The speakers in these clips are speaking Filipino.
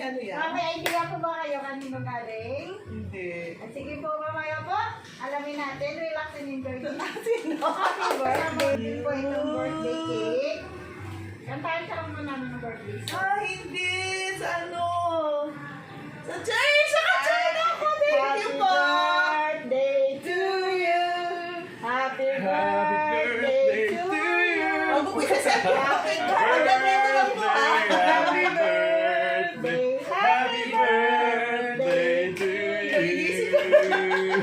ano yan? May idea po ba kayo kanino galing? Hindi. At sige po, mamaya po. Alamin natin. Relax and enjoy this. Sino? Happy birthday po itong birthday cake. Kantahan ka lang mo namin ng birthday. Ah, hindi. Sa ano? Sa church! Sa church ako! Thank you po! Birthday to you. Happy birthday to you. Ako po isa sa akin. Ang ganito lang po ah. Happy birthday. Happy birthday to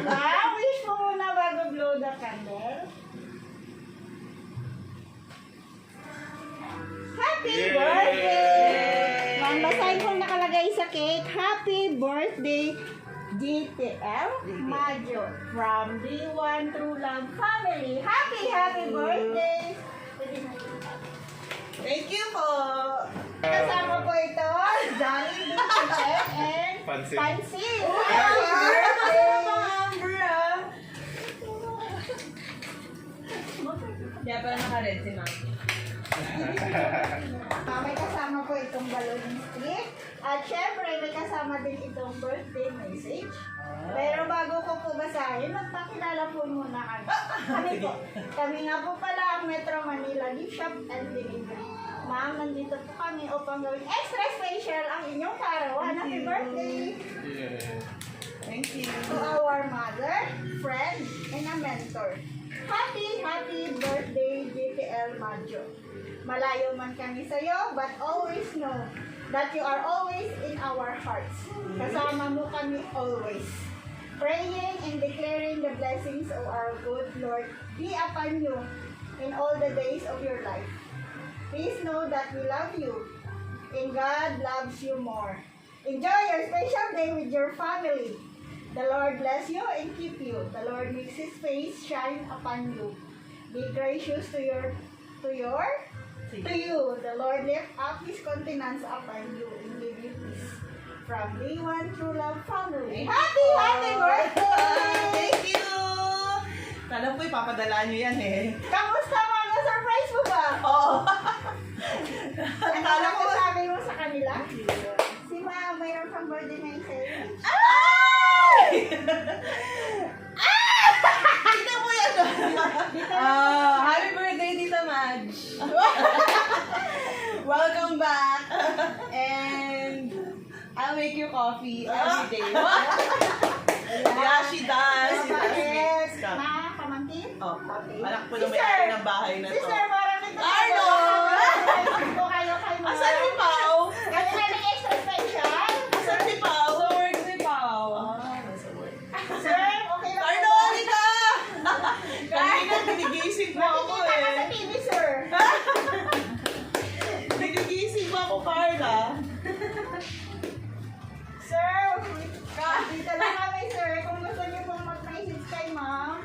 Wow, wish mo muna bago blow the candle. Happy birthday! Ma'am, basahin kung nakalagay sa cake. Happy birthday, GTL Majo from D1 True Love Family. Happy birthday! Thank you po. Kasama po ito, Johnny, Chicken, and Pansit. Pansit. Happy birthday! Amber ah. Kaya pala naka-red si Ma'am. May kasama po itong balloon stick. At syempre, may kasama din itong birthday message. Pero bago ko po basahin, magpakilala po muna kami. Kami nga po pala ang Metro Manila Gift Shop and Delivery. Ma'am, nandito po kami upang gawing extra special ang inyong karawan. Happy birthday Thank you. to our mother, friend, and a mentor. Happy birthday, GTL Majo. Malayo man kami sa'yo, but always know that you are always in our hearts. Kasama mo kami always. Praying and declaring the blessings of our good Lord be upon you in all the days of your life. Please know that we love you and God loves you more. Enjoy your special day with your family. The Lord bless you and keep you. The Lord makes His face shine upon you. Be gracious to you. The Lord lift up His countenance upon you and give you peace. From D1 True Love Family. Happy birthday! Thank you! Kala po ipapadala nyo yan eh. Kamusta mo? Na-surprise mo ba? Oo. Ano ko sabi mo sa kanila? Si Ma, mayroon kang birthday message. Ay! Tignan mo yan. Happy birthday, Tita Madge. Welcome back. And I'll make you coffee every day. Yeah, she does. She does. Yes. Stop. Ma, pamangkin? Oh, anak po na Sister. may-ari ng bahay na to. Sister, parang ito. Arno! Ito kayo kay Ma. Asan si Pao? Kaya na may extra special. Asan si Pao? Sa work si Pao. Nasa work. Sir, okay lang. Arno, halika! Kanina, binigising mo ako Nakikita ka sa eh. TV, sir. Binigising mo ako, Carla. Sir, dito lang kami, sir. Kung gusto niyo pong mag-message kay ma'am.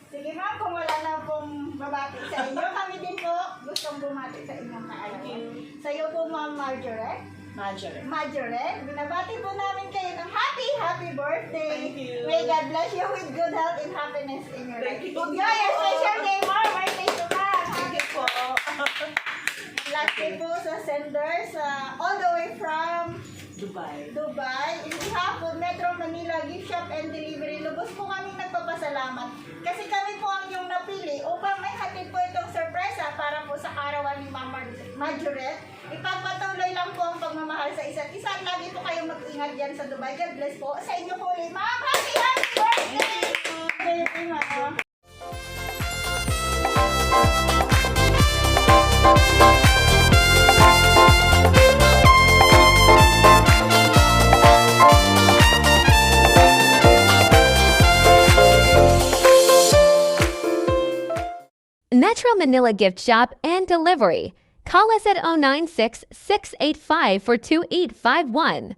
Sige ma'am, kung wala na pong babati sa inyo, kami din po gustong bumati sa inyong kaalaman. Sa iyo po, Ma'am Marjorie. Marjorie, binabati po namin kayo ng happy birthday. Thank you. May God bless you with good health and happiness in your life. Thank you. Enjoy your special day, Ma'am. Birthday to Ma'am. Thank you po. Last day po sa senders, all the way from Dubai. In behalf of Metro Manila Gift Shop and Delivery, lubos po kami nagpapasalamat. Kasi kami po ang yung napili upang may hatid po itong sorpresa para po sa karawan ni Ma'am Marjorie. Ipagpatuloy lang po ang pagmamahal sa isa't isa. At lagi po kayong mag-ingat dyan sa Dubai. God bless po sa inyo po ulit. Ma'am, happy birthday! Thank you, Ma'am. Metro Manila Gift Shop and Delivery. Call us at 096-685-42851.